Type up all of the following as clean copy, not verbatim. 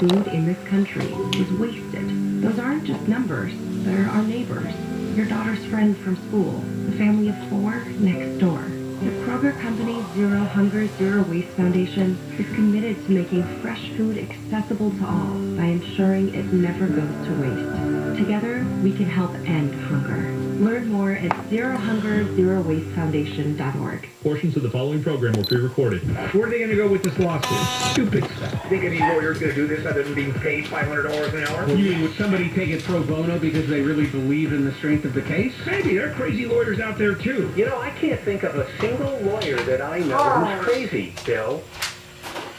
food in this country was wasted. Those aren't just numbers. They're our neighbors, your daughter's friends from school, the family of 4 next door. The Kroger Company's Zero Hunger, Zero Waste Foundation is committed to making fresh food accessible to all by ensuring it never goes to waste. Together, we can help end hunger. Learn more at zerohungerzerowastefoundation.org. Portions of the following program were pre-recorded. Where are they going to go with this lawsuit? Stupid stuff. Think any lawyer's going to do this other than being paid $500 an hour? You mean, would somebody take it pro bono because they really believe in the strength of the case? Maybe. There are crazy lawyers out there, too. You know, I can't think of a single lawyer that I know who's crazy, Bill.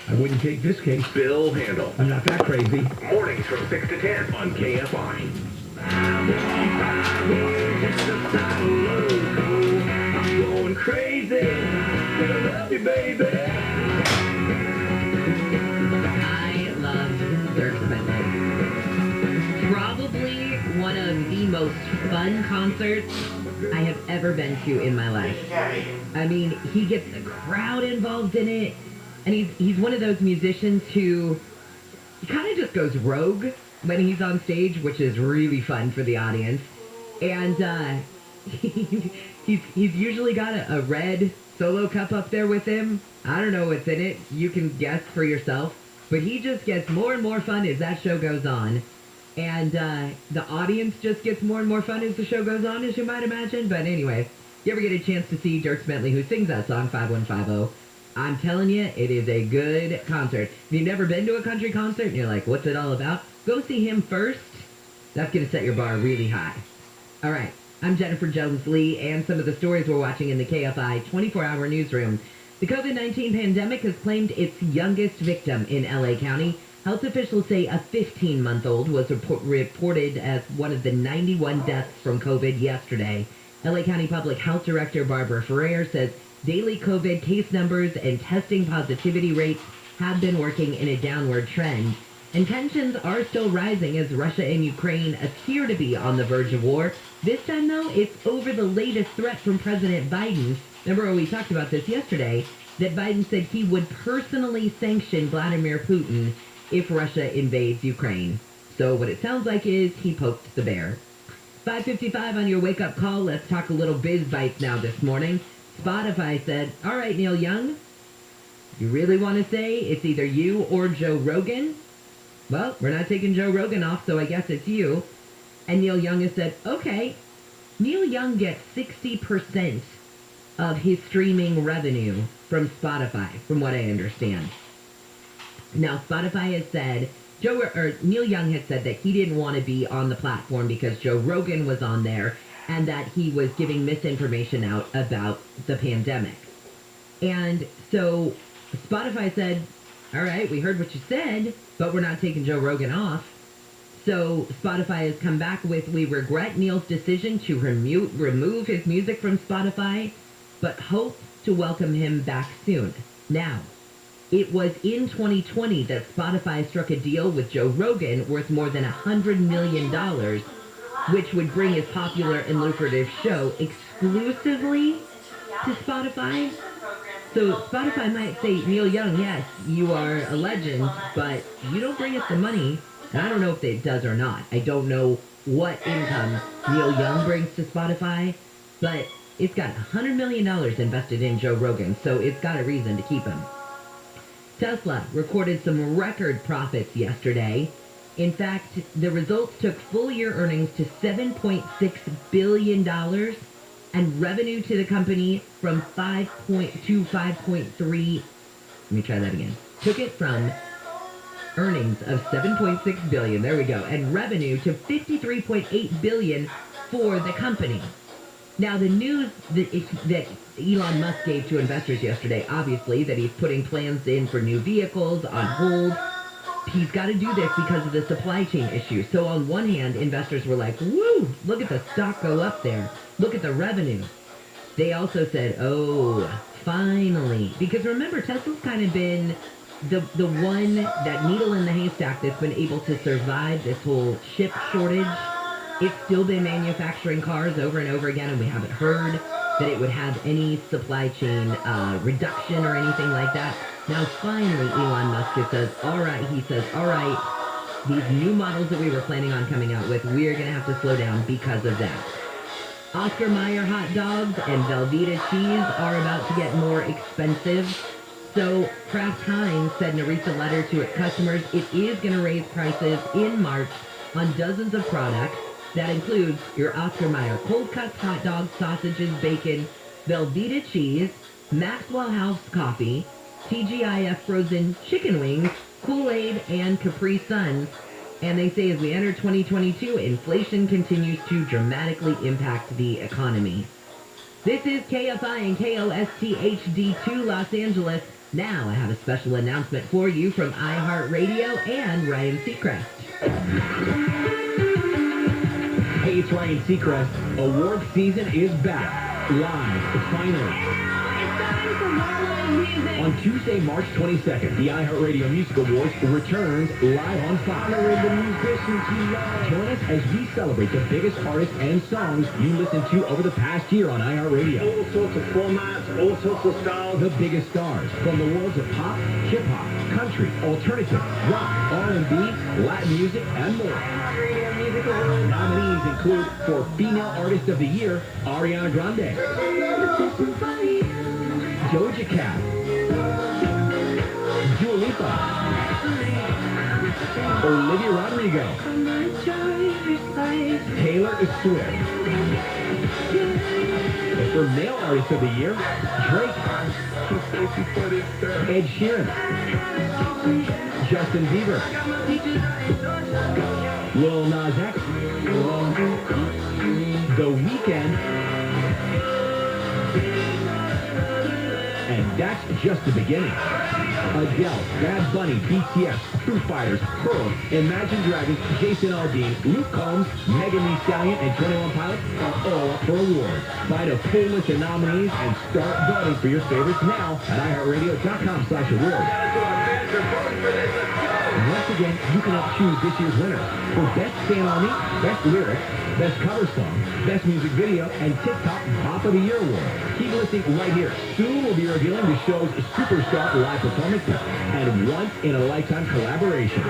I wouldn't take this case. Bill Handel. I'm not that crazy. Mornings from 6 to 10 on KFI. I'm going crazy. Gonna love you, baby. I love Dirk Bentley. Probably one of the most fun concerts I have ever been to in my life. I mean, he gets the crowd involved in it, and he's one of those musicians who he kind of just goes rogue when he's on stage, which is really fun for the audience. And he's usually got a red solo cup up there with him. I don't know what's in it. You can guess for yourself. But he just gets more and more fun as that show goes on. And the audience just gets more and more fun as the show goes on, as you might imagine. But anyway, you ever get a chance to see Dirk Bentley, who sings that song, 5150, I'm telling you, it is a good concert. If you've never been to a country concert and you're like, what's it all about? Go see him first. That's going to set your bar really high. All right, I'm Jennifer Jones-Lee, and some of the stories we're watching in the KFI 24-hour newsroom. The COVID-19 pandemic has claimed its youngest victim in L.A. County. Health officials say a 15-month-old was reported as one of the 91 deaths from COVID yesterday. L.A. County Public Health Director Barbara Ferrer says daily COVID case numbers and testing positivity rates have been working in a downward trend. And tensions are still rising as Russia and Ukraine appear to be on the verge of war. This time, though, it's over the latest threat from President Biden. Remember, we talked about this yesterday, that Biden said he would personally sanction Vladimir Putin if Russia invades Ukraine. So what it sounds like is he poked the bear. 5:55 on your wake-up call. Let's talk a little biz bites now this morning. Spotify said, all right, Neil Young, you really want to say it's either you or Joe Rogan? Well, we're not taking Joe Rogan off, so I guess it's you. And Neil Young has said, okay, Neil Young gets 60% of his streaming revenue from Spotify, from what I understand. Now, Spotify has said, Neil Young has said that he didn't want to be on the platform because Joe Rogan was on there and that he was giving misinformation out about the pandemic. And so Spotify said, all right, we heard what you said, but we're not taking Joe Rogan off. So Spotify has come back with, we regret Neil's decision to remove his music from Spotify, but hope to welcome him back soon. Now, it was in 2020 that Spotify struck a deal with Joe Rogan worth more than $100 million, which would bring his popular and lucrative show exclusively to Spotify. So Spotify might say, Neil Young, yes, you are a legend, but you don't bring us the money. And I don't know if it does or not. I don't know what income Neil Young brings to Spotify, but it's got $100 million invested in Joe Rogan, so it's got a reason to keep him. Tesla recorded some record profits yesterday. In fact, the results took full-year earnings to $7.6 billion and revenue to the company from 5.3. Let me try that again. Took it from earnings of $7.6 billion, there we go, and revenue to $53.8 billion for the company. Now, the news that Elon Musk gave to investors yesterday, obviously, that he's putting plans in for new vehicles on hold. He's got to do this because of the supply chain issue. So on one hand, investors were like, woo, look at the stock go up there. Look at the revenue. They also said, oh, finally. Because remember, Tesla's kind of been the one, that needle in the haystack that's been able to survive this whole chip shortage. It's still been manufacturing cars over and over again, and we haven't heard that it would have any supply chain reduction or anything like that. Now finally Elon Musk says, all right, these new models that we were planning on coming out with, we're going to have to slow down because of that. Oscar Mayer hot dogs and Velveeta cheese are about to get more expensive. So Kraft Heinz said in a recent letter to its customers, it is going to raise prices in March on dozens of products. That includes your Oscar Mayer cold cuts, hot dogs, sausages, bacon, Velveeta cheese, Maxwell House coffee, TGIF frozen chicken wings, Kool-Aid, and Capri Suns. And they say as we enter 2022, inflation continues to dramatically impact the economy. This is KFI and KOST HD2 Los Angeles. Now I have a special announcement for you from iHeartRadio and Ryan Seacrest. Hey, it's Ryan Seacrest. Award season is back. Live, finally. On Tuesday, March 22nd, the iHeartRadio Music Awards returns live on Fox. Join us as we celebrate the biggest artists and songs you listened to over the past year on iHeartRadio. All sorts of formats, all sorts of styles. The biggest stars from the worlds of pop, hip-hop, country, alternative, rock, R&B, Latin music, and more. iHeartRadio Music Awards. Nominees include for Female Artist of the Year, Ariana Grande, Doja Cat, Dua Lipa, Olivia Rodrigo, Taylor Swift. And for Male Artist of the Year, Drake, Ed Sheeran, Justin Bieber, Lil Nas X, The Weeknd, and that's just the beginning. Adele, Bad Bunny, BTS, Foo Fighters, Pearl, Imagine Dragons, Jason Aldean, Luke Combs, Megan Thee Stallion, and 21 Pilots are all up for awards. Find a full list of nominees and start voting for your favorites now at iHeartRadio.com/awards. Once again, you can help choose this year's winners for Best Stand On Me, Best Lyrics, Best Cover Song, Best Music Video, and TikTok Pop of the Year Award. Keep listening right here. Soon we'll be revealing the show's superstar live performances and once-in-a-lifetime collaboration.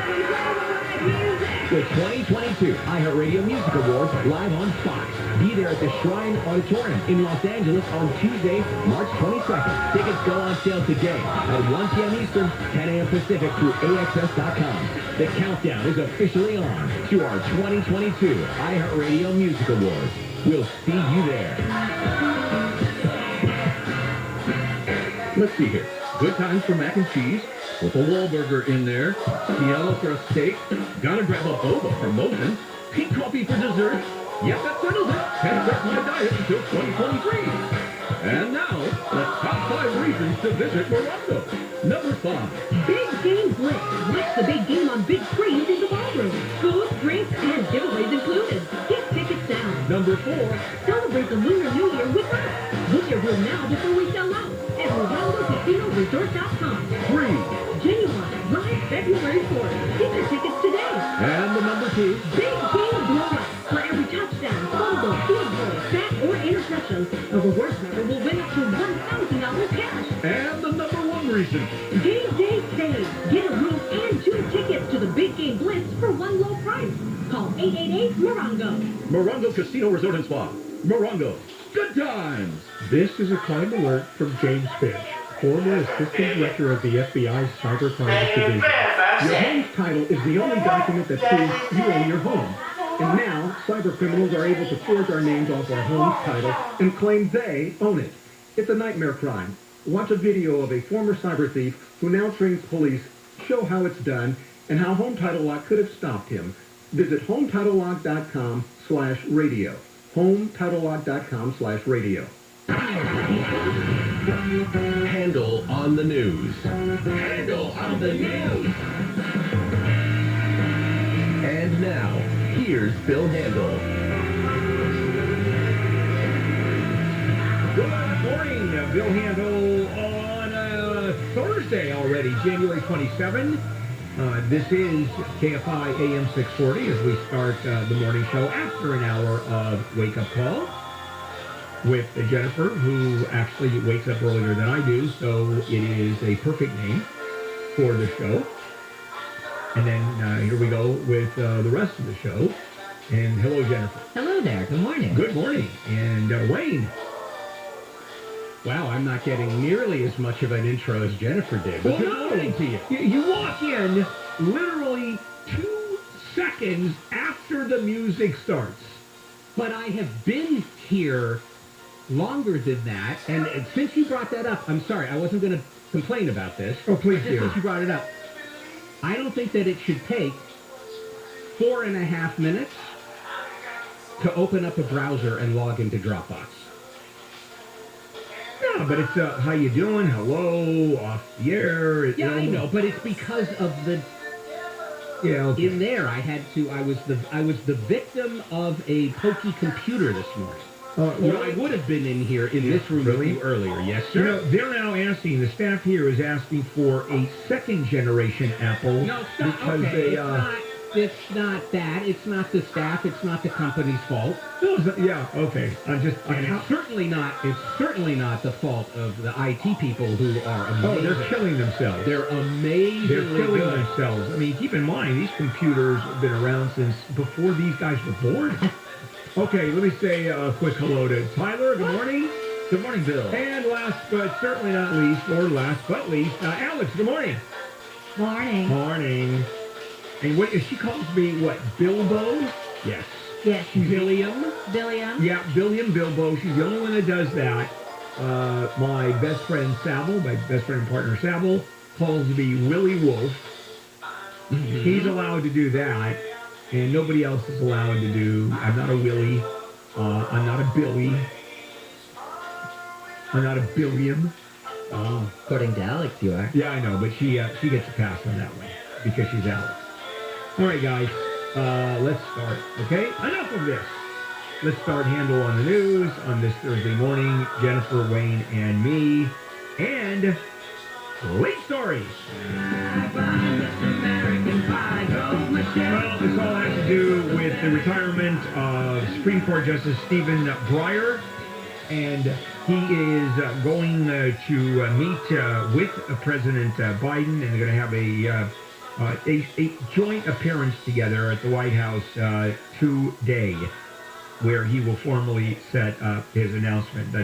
The 2022 iHeartRadio Music Awards live on Fox. Be there at the Shrine Auditorium in Los Angeles on Tuesday, March 22nd. Tickets go on sale today at 1 p.m. Eastern, 10 a.m. Pacific through AXS.com. The countdown is officially on to our 2022 iHeartRadio Music Awards. We'll see you there. Let's see here. Good times for mac and cheese, with a Wahlburger in there, Cielo for a steak, gotta grab a boba from Mosin, pink coffee for dessert. Yep, that settles it. Can't start my diet until 2023. And now, the top 5 reasons to visit Morocco. Number 5. Big Game Blitz. Watch the big game on big screens in the ballroom. Food, drinks, and giveaways included. Get tickets now. Number 4. Celebrate the Lunar New Year with us. Book your room now before we sell out at MoroccoCasinoResort.com. 3. Genuine, live February 4th. Get your tickets today. And the number 2. Big Game Blowout. For every touchdown, fumble, field goal, sack, or interception, a rewards member will win up to $1,000 cash. And the number 1 reason. Game Day Save. Get a room and 2 tickets to the Big Game Blitz for one low price. Call 888-MORONGO. Morongo Casino Resort and Spa. Morongo. Good times. This is a crime alert from James Finch, former Assistant Director of the FBI's Cybercrime Division. Your home's title is the only document that proves you own your home. And now, cyber criminals are able to forge our names off our home's title and claim they own it. It's a nightmare crime. Watch a video of a former cyber thief who now trains police, show how it's done, and how Home Title Lock could have stopped him. Visit HomeTitleLock.com/radio. HomeTitleLock.com/radio. Handle on the news. Handle on the news. And now, here's Bill Handel. Good morning, Bill Handel on Thursday already, January 27. This is KFI AM 640 as we start the morning show after an hour of Wake Up Call. with Jennifer, who actually wakes up earlier than I do, so it is a perfect name for the show. And then here we go with the rest of the show. And hello, Jennifer. Hello there. Good morning. Good morning. And Wayne. Wow, I'm not getting nearly as much of an intro as Jennifer did. But good morning to you. You walk in literally 2 seconds after the music starts. But I have been here longer than that, and since you brought that up, I'm sorry, I wasn't going to complain about this. Oh, please Just do. since you brought it up, I don't think that it should take 4.5 minutes to open up a browser and log into Dropbox. No, but it's how you doing? Hello, off the air. Yeah, I know, but it's because of the. Yeah, okay. In there, I was the victim of a pokey computer this morning. Or I would have been in here in this room with you earlier. Yes, sir. You know, they're now asking, the staff here is asking for a second generation Apple. No, stop. Because Okay, they, it's not that. It's not the staff. It's not the company's fault. Yeah, okay. And it's certainly not the fault of the IT people who are amazing. Oh, they're killing themselves. They're amazing. They're killing themselves. I mean, keep in mind, these computers have been around since before these guys were born. Okay, let me say a quick hello to Tyler. Good morning. Good morning, Bill. And last but certainly not least, or last but least, Alex. Good morning. Morning. Morning. And what she calls me, what, Bilbo? Yes. Yes. Billiam? Billiam. Yeah, Billiam Bilbo. She's the only one that does that. My best friend Savile, my best friend and partner Savile, calls me Willie Wolf. Mm-hmm. He's allowed to do that, and nobody else is allowed to do. I'm not a Willie. I'm not a Billy. I'm not a Billiam. Oh, according to Alex, you are. Yeah, I know, but she gets a pass on that one because she's Alex. All right, guys, let's start, okay? Enough of this. Let's start handle on the news on this Thursday morning. Jennifer, Wayne, and me. And late stories. Well, this all has to do with the retirement of Supreme Court Justice Stephen Breyer. And he is going to meet with President Biden, and they're going to have a joint appearance together at the White House today, where he will formally set up his announcement.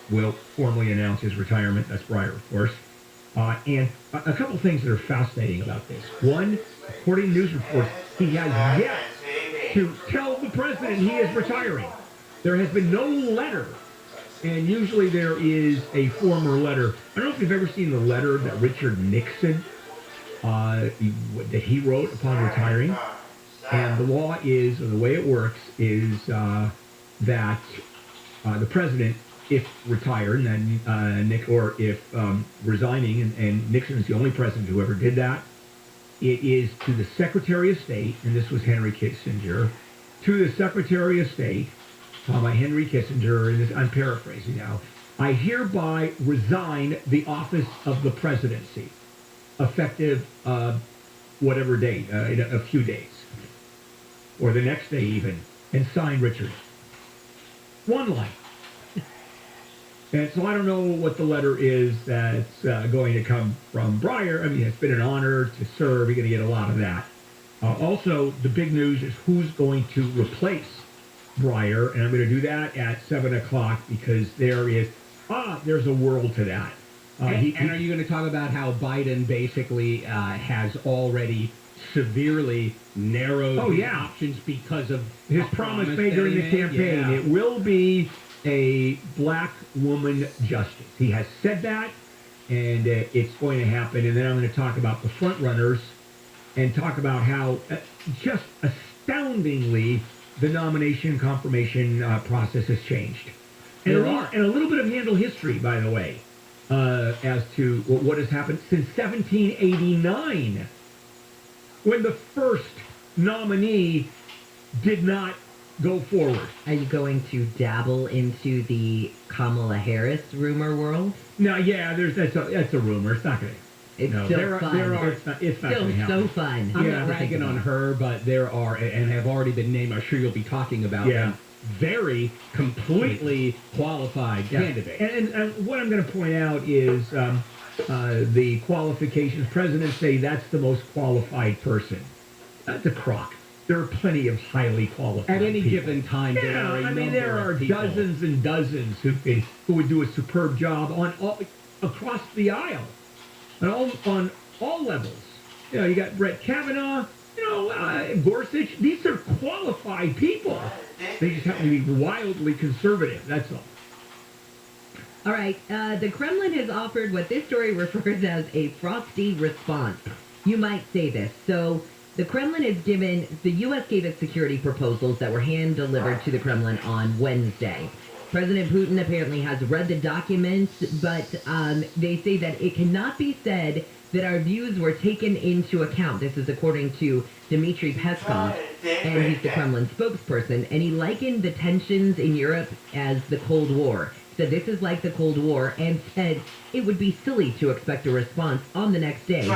Will formally announce his retirement. That's Breyer, of course. And a couple things that are fascinating about this. One, according to news reports, he has yet to tell the president he is retiring. There has been no letter, and usually there is a former letter. I don't know if you've ever seen the letter that Richard Nixon that he wrote upon retiring. And the law is, or the way it works, is that the president, if retired, and then if resigning, and Nixon is the only president who ever did that, it is to the Secretary of State, and this was Henry Kissinger, to the Secretary of State, by Henry Kissinger, and I'm paraphrasing now, I hereby resign the office of the presidency, effective whatever date, in a few days, or the next day even, and sign Richard. One line. And so I don't know what the letter is that's going to come from Breyer. I mean, it's been an honor to serve. You're going to get a lot of that. Also, the big news is who's going to replace Breyer, and I'm going to do that at 7 o'clock because there's a world to that. And are you going to talk about how Biden basically has already severely narrowed the options because of his promise made during the campaign? Yeah. It will be a black woman justice. He has said that, and it's going to happen. And then I'm going to talk about the front runners and talk about how just astoundingly the nomination confirmation process has changed. And a little bit of handle history, by the way, as to what has happened since 1789, when the first nominee did not go forward. Are you going to dabble into the Kamala Harris rumor world? No, yeah, that's a rumor. It's not going to. It's No, still fun. it's not Still going to happen. so fun. I'm Yeah, not ragging on her, but there are, and have already been named, I'm sure you'll be talking about Yeah. them, very completely qualified candidates. And what I'm going to point out is the qualifications. Presidents say that's the most qualified person. That's a crock. There are plenty of highly qualified At any people. given time, there are a there number are of people. dozens and dozens who would do a superb job across the aisle, on all levels. You know, you got Brett Kavanaugh, Gorsuch. These are qualified people. They just happen to be wildly conservative. That's all. All right, the Kremlin has offered what this story refers as a frosty response. You might say this. So the Kremlin has the U.S. gave its security proposals that were hand-delivered to the Kremlin on Wednesday. President Putin apparently has read the documents, but they say that it cannot be said that our views were taken into account. This is according to Dmitry Peskov, and he's the Kremlin spokesperson, and he likened the tensions in Europe as the Cold War. Said this is like the Cold War, and said it would be silly to expect a response on the next day.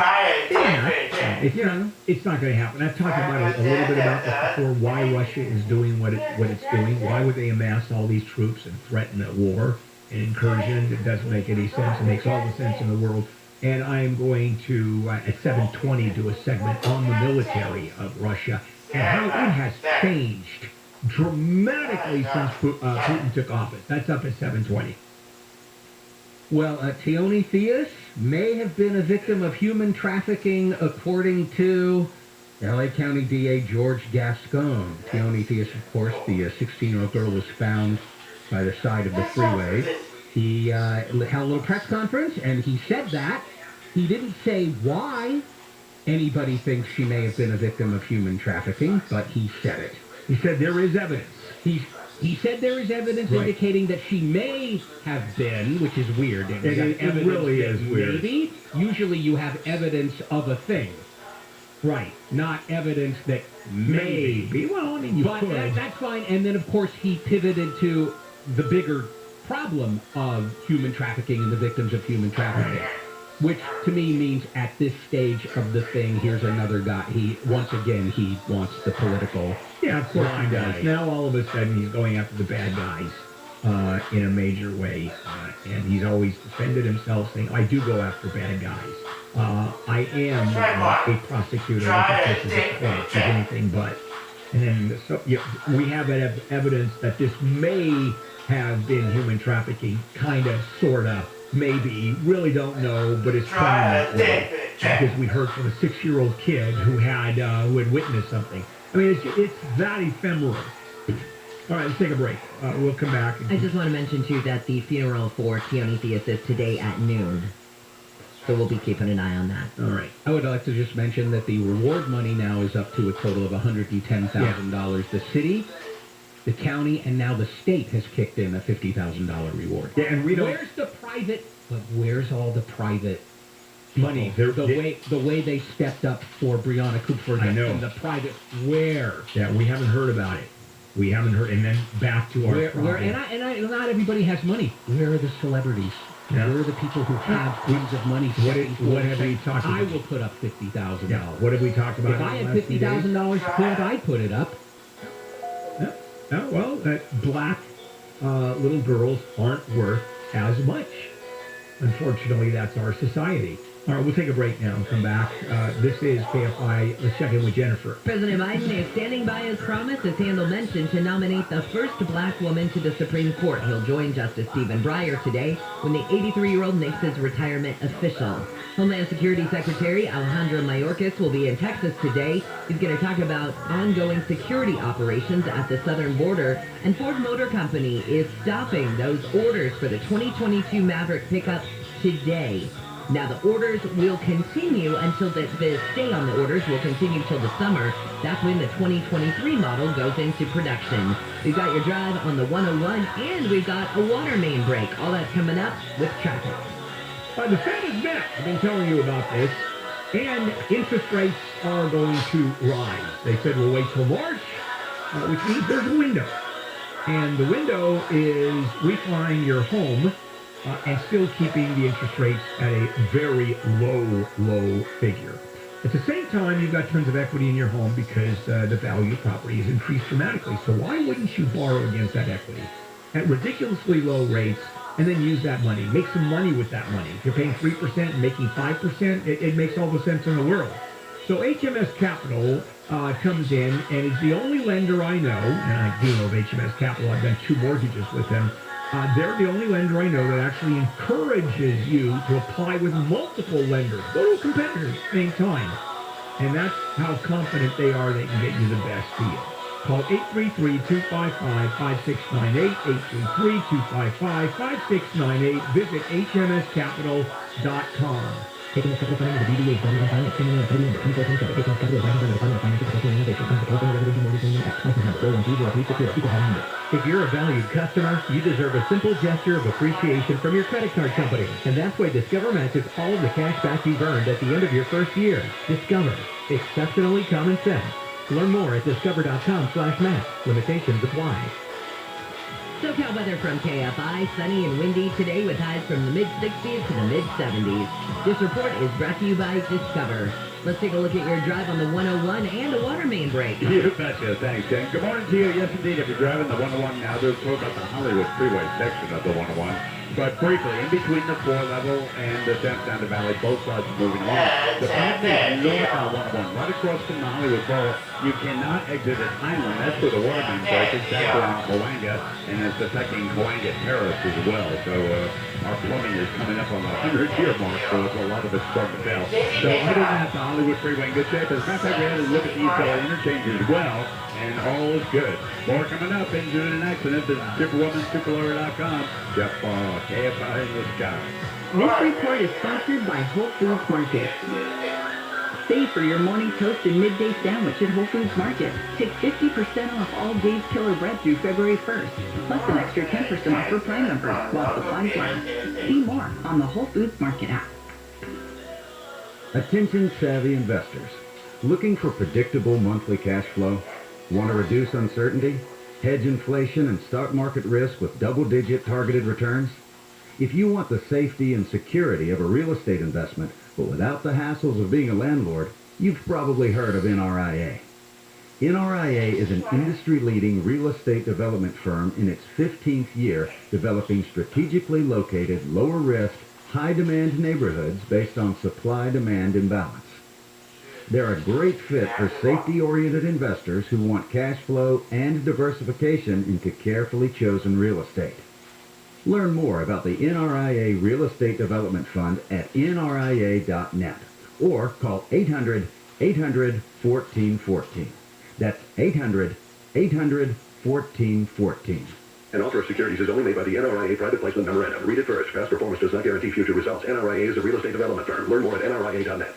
It's not going to happen. I've talked about a little bit about this before, why Russia is doing what it's doing. Why would they amass all these troops and threaten a war, an incursion? It doesn't make any sense. It makes all the sense in the world. And I am going to, at 7:20, do a segment on the military of Russia and how it has changed dramatically since Putin took office. That's up at 7:20. Well, Teone Theus may have been a victim of human trafficking, according to L.A. County DA George Gascon. Teone Theus, of course, the 16-year-old girl, was found by the side of the freeway. He had a little press conference, and he said that. He didn't say why anybody thinks she may have been a victim of human trafficking, but he said it. He said there is evidence. He said there is evidence indicating that she may have been, which is weird. It really is weird. Maybe. Usually you have evidence of a thing. Right. Not evidence that may be. Well, I mean, you but could. That's fine. And then, of course, he pivoted to the bigger problem of human trafficking and the victims of human trafficking. Which, to me, means at this stage of the thing, here's another guy. He wants the political. Yeah, of course he does. Now, all of a sudden, he's going after the bad guys in a major way. And he's always defended himself, saying, I do go after bad guys. I am a prosecutor. This is a court. He's anything but. And then we have evidence that this may have been human trafficking, kind of, sort of. Maybe, really don't know, but it's coming that way. Because we heard from a 6-year-old kid who had witnessed something. I mean, it's that ephemeral. All right, let's take a break. We'll come back. I just want to mention, too, that the funeral for Teone Theus is today at noon. So we'll be keeping an eye on that. All right. I would like to just mention that the reward money now is up to a total of $110,000. The city, the county, and now the state has kicked in a $50,000 reward. Yeah, and we don't. Where's the private? But where's all the private money? The way they stepped up for Breonna Cooper. I know. And the private. Where? Yeah, we haven't heard about it. We haven't heard. And then back to our problem. Not everybody has money. Where are the celebrities? Yeah. Where are the people who have tons of money? What have we talked about? I will put up $50,000. Yeah. What have we talked about? If I had $50,000 to put up, I'd put it up. Yeah. Well, black little girls aren't worth as much. Unfortunately, that's our society. All right, we'll take a break now and come back. This is KFI. Let's check in with Jennifer. President Biden is standing by his promise, as Handel mentioned, to nominate the first black woman to the Supreme Court. He'll join Justice Stephen Breyer today when the 83-year-old makes his retirement official. Homeland Security Secretary Alejandro Mayorkas will be in Texas today. He's going to talk about ongoing security operations at the southern border. And Ford Motor Company is stopping those orders for the 2022 Maverick pickup today. Now, the orders will continue until the stay on the orders will continue till the summer. That's when the 2023 model goes into production. We've got your drive on the 101, and we've got a water main break. All that's coming up with traffic. The Fed is back. I've been telling you about this. And interest rates are going to rise. They said we'll wait till March, which means there's a window. And the window is refining your home and still keeping the interest rates at a very low figure. At the same time, you've got tons of equity in your home because the value of property has increased dramatically. So why wouldn't you borrow against that equity at ridiculously low rates and then use that money? Make some money with that money. If you're paying 3% and making 5%, it makes all the sense in the world. So HMS Capital comes in and is the only lender I know, and I do know of HMS Capital. I've done 2 mortgages with them. They're the only lender I know that actually encourages you to apply with multiple lenders, go to competitors at the same time. And that's how confident they are they can get you the best deal. Call 833-255-5698, 833-255-5698. Visit hmscapital.com. Taking a couple of times the BBA Body Finance Extending and Trading and the Info Center, HMS Capital Advising on the Department of Financial Professional Innovation, comes to California Residential Mortgage Lending Act, license number 41303, If you're a valued customer, you deserve a simple gesture of appreciation from your credit card company. And that's why Discover matches all of the cash back you've earned at the end of your first year. Discover. Exceptionally common sense. Learn more at discover.com/match. Limitations apply. SoCal weather from KFI, sunny and windy today with highs from the mid-60s to the mid-70s. This report is brought to you by Discover. Let's take a look at your drive on the 101 and a water main break. You betcha. Thanks, Ken. Good morning to you. Yes, indeed. If you're driving the 101 now, there's talk about the Hollywood Freeway section of the 101. But briefly, in between the 4-level and the San Fernando Valley, both sides are moving along. The path is north on 101, right across from the Hollywood Bowl. You cannot exit at Highland. That's where the water main break is. That's on Cahuenga, and it's affecting Cahuenga Terrace as well. So our plumbing is coming up on the 100-year mark, so it's a lot of it's starting to fail. So other than that, the Hollywood Freeway in good shape. As a matter of fact, we had to look at these interchanges as well, and all is good. More coming up into an accident. This is SuperWomanSuperLawyer.com. Jeff KFI in the sky. This report is sponsored by Whole Foods Market. Save for your morning toast and midday sandwich at Whole Foods Market. Take 50% off all Dave's Killer Bread through February 1st, plus an extra 10% off for Prime members while supplies last. See more on the Whole Foods Market app. Attention savvy investors. Looking for predictable monthly cash flow? Want to reduce uncertainty? Hedge inflation and stock market risk with double-digit targeted returns? If you want the safety and security of a real estate investment, but without the hassles of being a landlord, you've probably heard of NRIA. NRIA is an industry-leading real estate development firm in its 15th year, developing strategically located, lower-risk, high-demand neighborhoods based on supply-demand imbalance. They're a great fit for safety-oriented investors who want cash flow and diversification into carefully chosen real estate. Learn more about the NRIA Real Estate Development Fund at nria.net or call 800-800-1414. That's 800-800-1414. An offer of securities is only made by the NRIA Private Placement Memorandum. Read it first. Past performance does not guarantee future results. NRIA is a real estate development firm. Learn more at nria.net.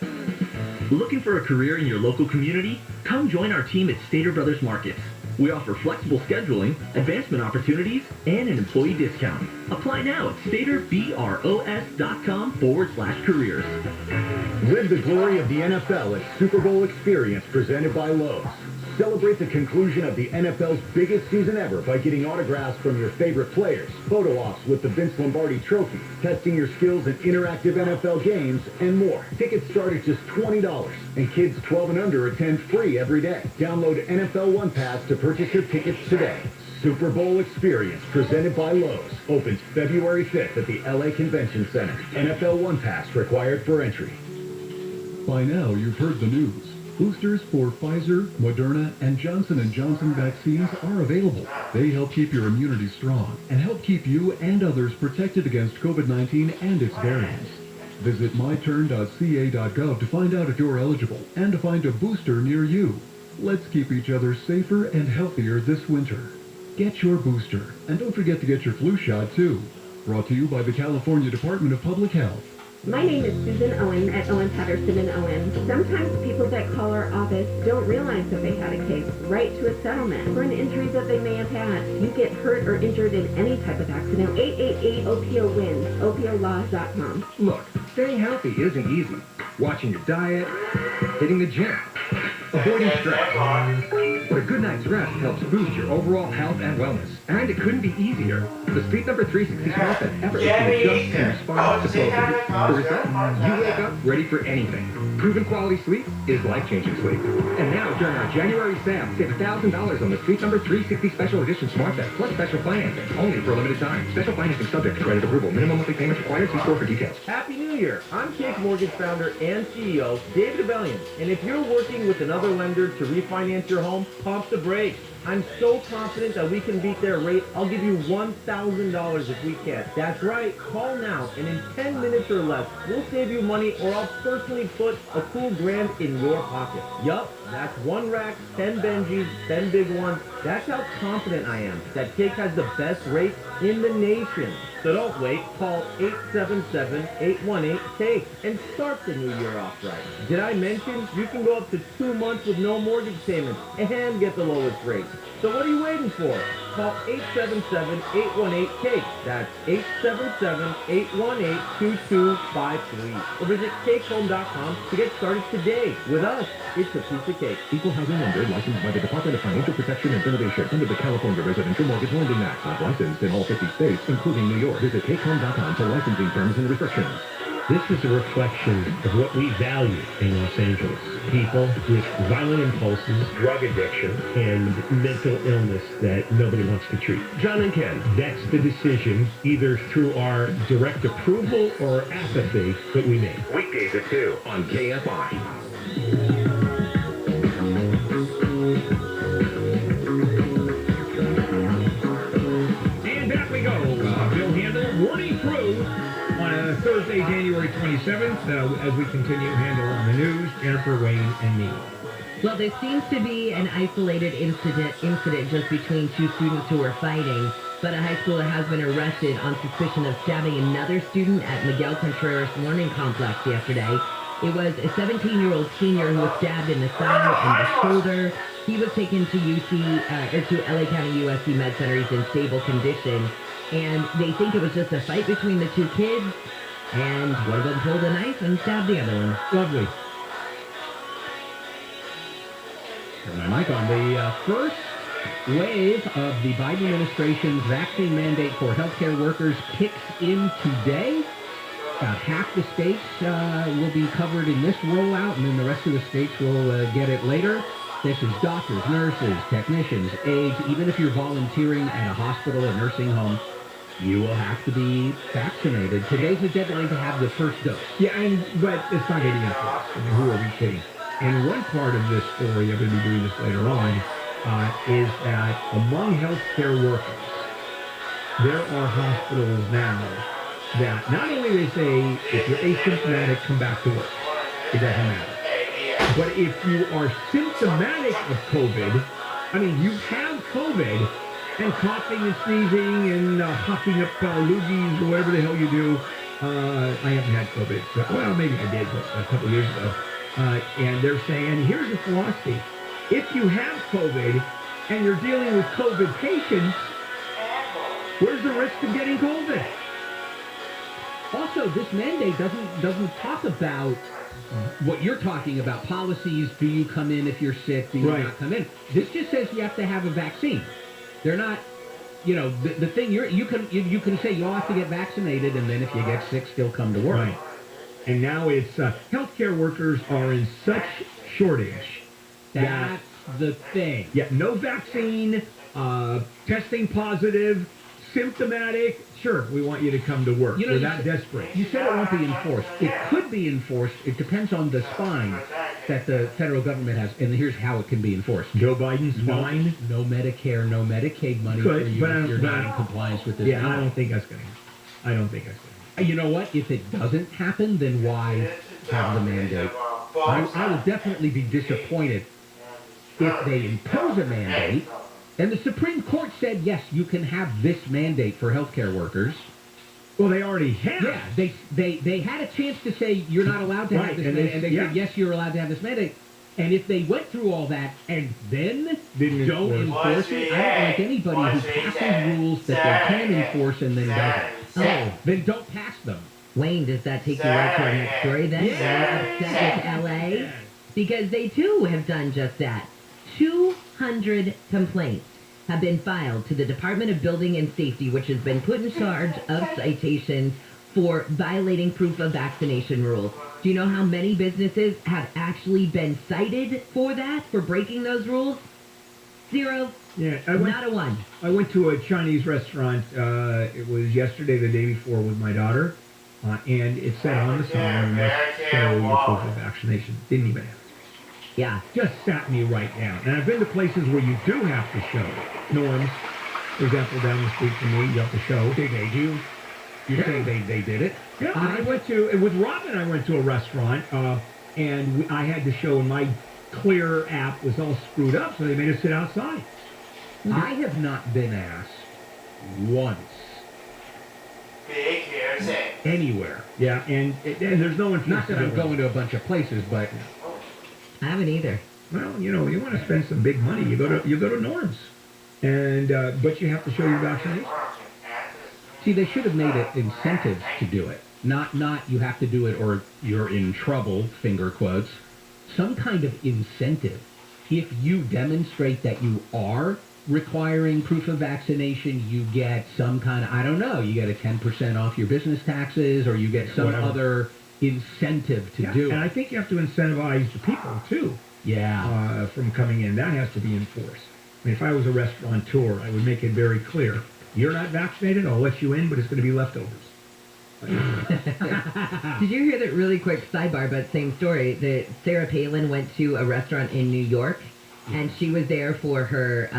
Looking for a career in your local community? Come join our team at Stater Brothers Markets. We offer flexible scheduling, advancement opportunities, and an employee discount. Apply now at staterbros.com/careers. Live the glory of the NFL at Super Bowl Experience presented by Lowe's. Celebrate the conclusion of the NFL's biggest season ever by getting autographs from your favorite players, photo ops with the Vince Lombardi Trophy, testing your skills in interactive NFL games, and more. Tickets start at just $20, and kids 12 and under attend free every day. Download NFL One Pass to purchase your tickets today. Super Bowl Experience presented by Lowe's opens February 5th at the LA Convention Center. NFL One Pass required for entry. By now, you've heard the news. Boosters for Pfizer, Moderna, and Johnson & Johnson vaccines are available. They help keep your immunity strong and help keep you and others protected against COVID-19 and its variants. Visit myturn.ca.gov to find out if you're eligible and to find a booster near you. Let's keep each other safer and healthier this winter. Get your booster, and don't forget to get your flu shot, too. Brought to you by the California Department of Public Health. My name is Susan Owen at Owen Patterson & Owen. Sometimes people that call our office don't realize that they had a case right to a settlement for an injury that they may have had. You get hurt or injured in any type of accident, 888-OPO-WINS, OPOLaw.com. Look, staying healthy isn't easy. Watching your diet, hitting the gym, avoiding stress. But a good night's rest helps boost your overall health and wellness. And it couldn't be easier. The Sleep Number 360 smart bed effortlessly adjusts and responds to both of you. The result? You wake up ready for anything. Proven quality sleep is life-changing sleep. And now, during our January sale, save $1,000 on the Sleep Number 360 Special Edition smart bed, plus special financing, only for a limited time. Special financing subject to credit approval. Minimum monthly payments required. See store for details. Happy New Year! I'm Cake Mortgage founder and CEO, David Abellion. And if you're working with another lender to refinance your home, pump the brakes. I'm so confident that we can beat their rate, I'll give you $1,000 if we can. That's right, call now, and in 10 minutes or less, we'll save you money or I'll personally put a cool grand in your pocket. Yup, that's 1 rack, 10 Benjis, 10 big ones. That's how confident I am that Cake has the best rates in the nation. So don't wait, call 877-818-CAKE and start the new year off right. Did I mention you can go up to 2 months with no mortgage payments and get the lowest rate? So what are you waiting for? Call 877-818-CAKE. That's 877-818-2253. Or visit cakehome.com to get started today. With us, it's a piece of cake. Equal housing lender licensed by the Department of Financial Protection and Innovation under the California Residential Mortgage Lending Act. Not licensed in all 50 states, including New York. Visit cakehome.com for licensing terms and restrictions. This is a reflection of what we value in Los Angeles. People with violent impulses, drug addiction, and mental illness that nobody wants to treat. John and Ken, that's the decision, either through our direct approval or apathy, that we make. Weekdays at 2 on KFI. And back we go. Bill Handel, Morning Crew, on Thursday, January 27th, as we continue Handel on the news, Jennifer, Wayne, and me. Well, there seems to be an isolated incident just between two students who were fighting, but a high schooler has been arrested on suspicion of stabbing another student at Miguel Contreras Learning Complex yesterday. It was a 17-year-old senior who was stabbed in the side and the shoulder. He was taken to to LA County USC Med Center. He's in stable condition. And they think it was just a fight between the two kids, and one of them pulled a knife and stabbed the other one. Lovely. Turn my mic on. The first wave of the Biden administration's vaccine mandate for healthcare workers kicks in today. About half the states will be covered in this rollout, and then the rest of the states will get it later. This is doctors, nurses, technicians, aides. Even if you're volunteering at a hospital or nursing home, you will have to be vaccinated. Today's the deadline to have the first dose. Yeah, but it's not going to be enforced. I mean, who are we kidding? And one part of this story, I'm going to be doing this later on, is that among healthcare workers, there are hospitals now that not only they say, if you're asymptomatic, come back to work. It doesn't matter. But if you are symptomatic of COVID, I mean, you have COVID, and coughing and sneezing and huffing up loogies or whatever the hell you do. I haven't had COVID. But, well, maybe I did a couple years ago. And they're saying, here's the philosophy. If you have COVID and you're dealing with COVID patients, where's the risk of getting COVID? Also, this mandate doesn't talk about what you're talking about, policies. Do you come in if you're sick? Do you not come in? This just says you have to have a vaccine. They're not, the thing you can say you all have to get vaccinated, and then if you get sick, still come to work. Right. And now it's healthcare workers are in such shortage. That's the thing. Yeah, no vaccine, testing positive, symptomatic. Sure, we want you to come to work. We're that desperate. You said it won't be enforced. It could be enforced. It depends on the spine that the federal government has. And here's how it can be enforced. Joe Biden's spine? No Medicare, no Medicaid money for you if you're not in compliance with this. Yeah, I don't think that's going to happen. You know what? If it doesn't happen, then why have the mandate? I will definitely be disappointed if they impose a mandate. And the Supreme Court said, yes, you can have this mandate for healthcare workers. Well, they already have. Yeah, they had a chance to say you're not allowed to have this mandate, and they said, yes, you're allowed to have this mandate. And if they went through all that and then don't enforce it, I don't like anybody who passes rules that they can enforce and then doesn't. Oh, then don't pass them. Wayne, does that take you right to our next story then? Yeah. We're upset with LA? Because they too have done just that. 2 200 complaints have been filed to the Department of Building and Safety, which has been put in charge of citations for violating proof of vaccination rules. Do you know how many businesses have actually been cited for that, for breaking those rules? 0. Yeah, not a one. I went to a Chinese restaurant. It was yesterday, the day before, with my daughter, and it said on the sign, "Let's show your proof of vaccination." Didn't even ask. Yeah. Just sat me right down. And I've been to places where you do have to show norms. For example, down the street from me, you have to show. Did they do? You're saying they did it? Yeah, I went to, with Robin, I went to a restaurant, and I had to show, and my Clear app was all screwed up, so they made us sit outside. I have not been asked once. Anywhere. Yeah, and there's no one. Not that I'm going to a bunch of places, but I haven't either. Well, you know, you want to spend some big money, you go to Norms, and but you have to show your vaccination. See, they should have made it incentives to do it. Not you have to do it or you're in trouble, finger quotes. Some kind of incentive. If you demonstrate that you are requiring proof of vaccination, you get some kind of, I don't know, you get a 10% off your business taxes, or you get some other incentive to do it. And I think you have to incentivize the people, too. Yeah. From coming in. That has to be enforced. I mean, if I was a restaurateur, I would make it very clear. You're not vaccinated, I'll let you in, but it's going to be leftovers. Did you hear that really quick sidebar, but same story, that Sarah Palin went to a restaurant in New York, and she was there for her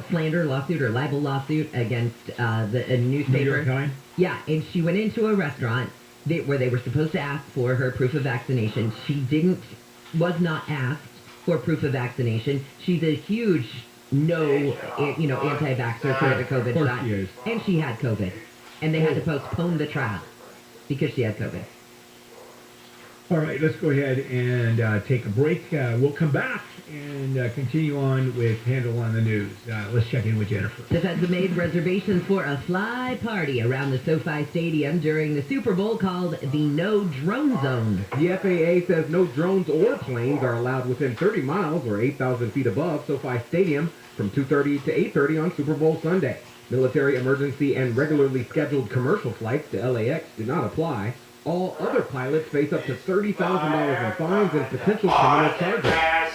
slander lawsuit or libel lawsuit against a newspaper. New York Times? Yeah, and she went into a restaurant where they were supposed to ask for her proof of vaccination. She was not asked for proof of vaccination. She's a huge anti-vaxxer for the COVID shot. She is. And she had COVID. And they had to postpone the trial because she had COVID. All right, let's go ahead and take a break. We'll come back and continue on with Handle on the News. Let's check in with Jennifer. The Feds have made reservations for a fly party around the SoFi Stadium during the Super Bowl called the No Drone Zone. The FAA says no drones or planes are allowed within 30 miles or 8,000 feet above SoFi Stadium from 2:30 to 8:30 on Super Bowl Sunday. Military, emergency, and regularly scheduled commercial flights to LAX do not apply. All other pilots face up to $30,000 in fines and potential criminal charges.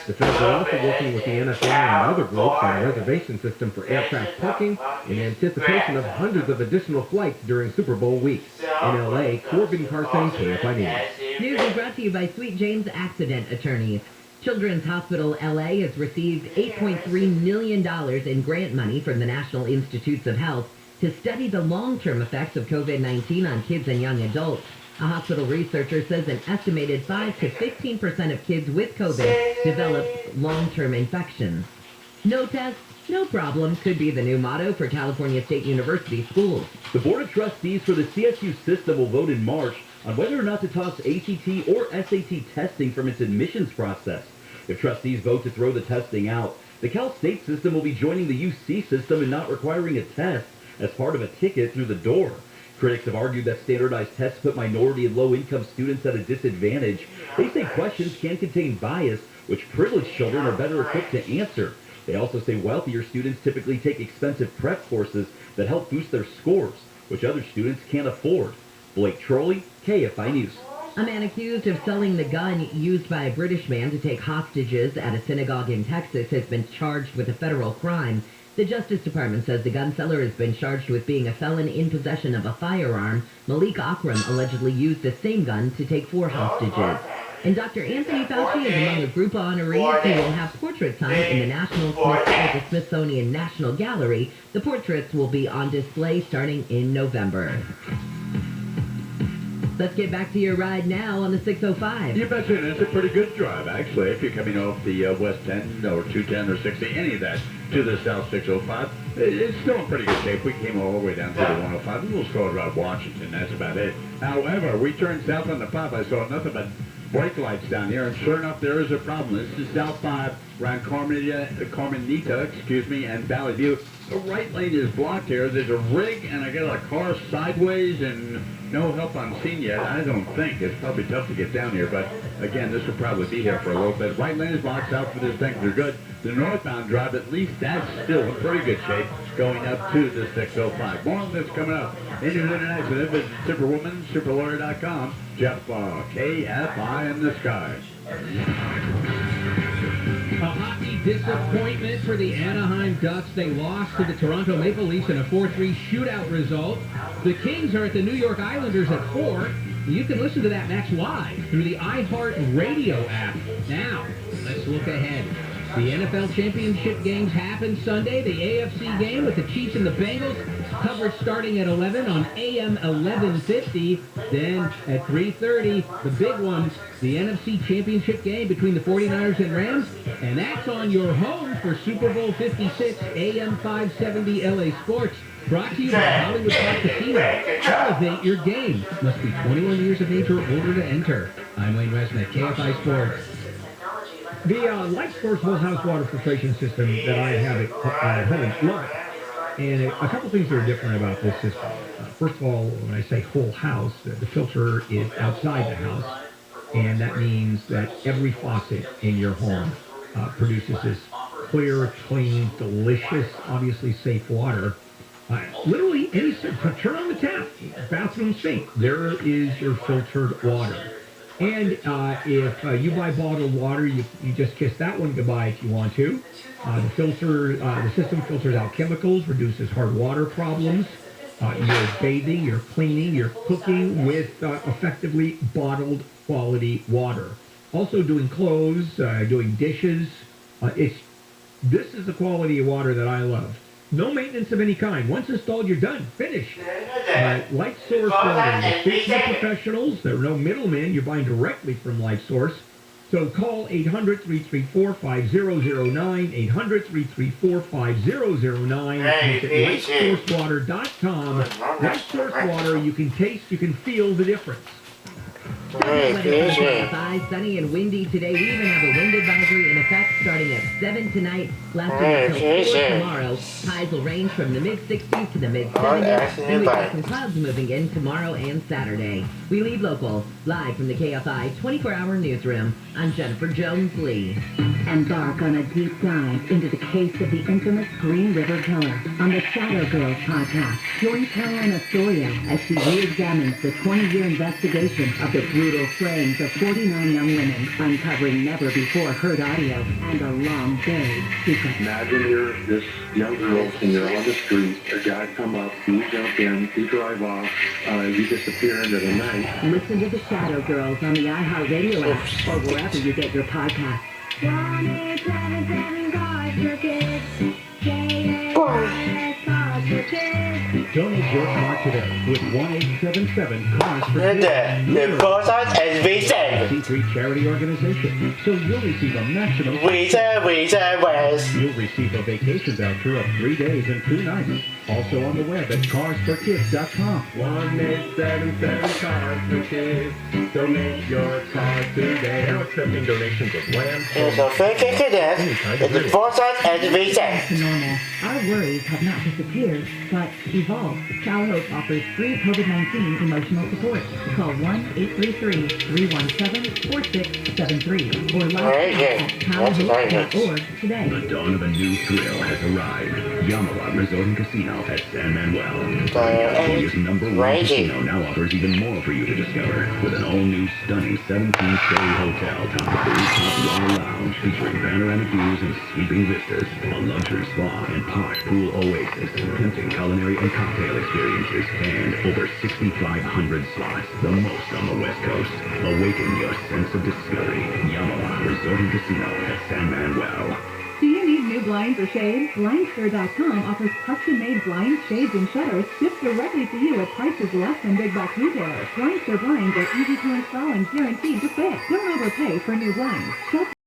The feds are also working with the NSA and other groups on a reservation system for aircraft parking in anticipation of hundreds of additional flights during Super Bowl week. In LA, Corbin Carson, KFI News. News is brought to you by Sweet James Accident Attorneys. Children's Hospital LA has received $8.3 million in grant money from the National Institutes of Health to study the long-term effects of COVID-19 on kids and young adults. A hospital researcher says an estimated 5 to 15% of kids with COVID develop long-term infections. No test, no problem could be the new motto for California State University schools. The Board of Trustees for the CSU system will vote in March on whether or not to toss ACT or SAT testing from its admissions process. If trustees vote to throw the testing out, the Cal State system will be joining the UC system in not requiring a test as part of a ticket through the door. Critics have argued that standardized tests put minority and low-income students at a disadvantage. They say questions can contain bias, which privileged children are better equipped to answer. They also say wealthier students typically take expensive prep courses that help boost their scores, which other students can't afford. Blake Trolley, KFI News. A man accused of selling the gun used by a British man to take hostages at a synagogue in Texas has been charged with a federal crime. The Justice Department says the gun seller has been charged with being a felon in possession of a firearm. Malik Akram allegedly used the same gun to take 4 hostages. And Dr. Anthony Fauci is among a group of honorees who will have portrait time in the the Smithsonian National Gallery. The portraits will be on display starting in November. Let's get back to your ride now on the 605. You betcha, and it's a pretty good drive, actually, if you're coming off the West 10 or 210 or 60, any of that, to the South 605. It's still in pretty good shape. We came all the way down to the 105. A little slow around Washington, that's about it. However, we turned south on the 5. I saw nothing but brake lights down here, and sure enough, there is a problem. This is South 5 around Carmenita, and Valley View. The right lane is blocked here. There's a rig, and I got a car sideways, and no help I'm seeing yet. I don't think. It's probably tough to get down here, but again, this will probably be here for a little bit. Right lane is blocked. South for this things are good. The northbound drive, at least that's still in pretty good shape, going up to the 605. More on this coming up. In your internet, visit Superwoman, superlawyer.com. Jeff, KFI in the sky. A hockey disappointment for the Anaheim Ducks. They lost to the Toronto Maple Leafs in a 4-3 shootout result. The Kings are at the New York Islanders at 4. You can listen to that match live through the iHeart Radio app. Now, let's look ahead. The NFL Championship games happen Sunday. The AFC game with the Chiefs and the Bengals. Coverage starting at 11 on AM 1150. Then at 3:30, the big one, the NFC Championship game between the 49ers and Rams. And that's on your home for Super Bowl 56, AM 570 LA Sports. Brought to you by Hollywood Park Casino. Elevate your game. Must be 21 years of age or older to enter. I'm Wayne Westman, KFI Sports. The Light Source whole house water filtration system that I have at home, love it. And a couple things that are different about this system. First of all, when I say whole house, the filter is outside the house, and that means that every faucet in your home produces this clear, clean, delicious, obviously safe water. Literally, turn on the tap, bathroom sink, there is your filtered water. And if you buy bottled water, you just kiss that one goodbye if you want to. The system filters out chemicals, reduces hard water problems. You're bathing, you're cleaning, you're cooking with effectively bottled quality water. Also doing clothes, doing dishes. This is the quality of water that I love. No maintenance of any kind. Once installed, you're done. Finished. Light Source Water. The safety professionals. There are no middlemen. You're buying directly from Light Source. So call 800-334-5009. 800-334-5009. Visit lightsourcewater.com. Light Source Water. You can taste, you can feel the difference. Sunny and windy today. We even have a wind advisory in effect starting at 7 tonight, lasting until 4 tomorrow. Highs will range from the mid-60s to the mid-70s. Then we've got some clouds moving in tomorrow and Saturday. We lead local, live from the KFI 24-hour newsroom. I'm Jennifer Jones-Lee. Embark on a deep dive into the case of the infamous Green River Killer on the Shadow Girls podcast. Join Carolina Soria as she re-examines the 20-year investigation of the brutal slayings of 49 young women, uncovering never-before-heard audio and a long-buried secret. Imagine you're this young girl and you're on the street, a guy come up, you jump in, you drive off, you disappear into the night. Listen to the Shadow Girls on the iHeart Radio app or wherever you get your podcasts. 1-877 cars for kids. Donate your car today with 1-877 Cars for Kids. The Cosas SVC. C3 charity organization. So you'll receive a maximum. West. You'll receive a vacation voucher of 3 days and 2 nights. Also on the web at carsforkids.com. 1-877 Cars for Kids. Donate your car today. Now accepting donations of land. So fake it the Cosas SVC. To normal. Our worries have not disappeared, but evolved. Child Hope offers free COVID-19 emotional support. Call 1-833-317-4673 or log on at childhope.org today. The dawn of a new thrill has arrived. Yamaha Resort and Casino at San Manuel. California's #1 casino now offers even more for you to discover with an all-new stunning 17-story hotel topped with a rooftop bar lounge featuring panoramic views and sweeping vistas, a luxury spa and posh pool oasis, tempting culinary and cocktail experiences, and over 6,500 slots, the most on the West Coast. Awaken your sense of discovery. Yamaha Resort and Casino at San Manuel. Do you need new blinds or shades? Blindster.com offers custom-made blinds, shades, and shutters shipped directly to you at prices less than big box retailers. Blindster blinds are easy to install and guaranteed to fit. Don't overpay for new blinds. Shop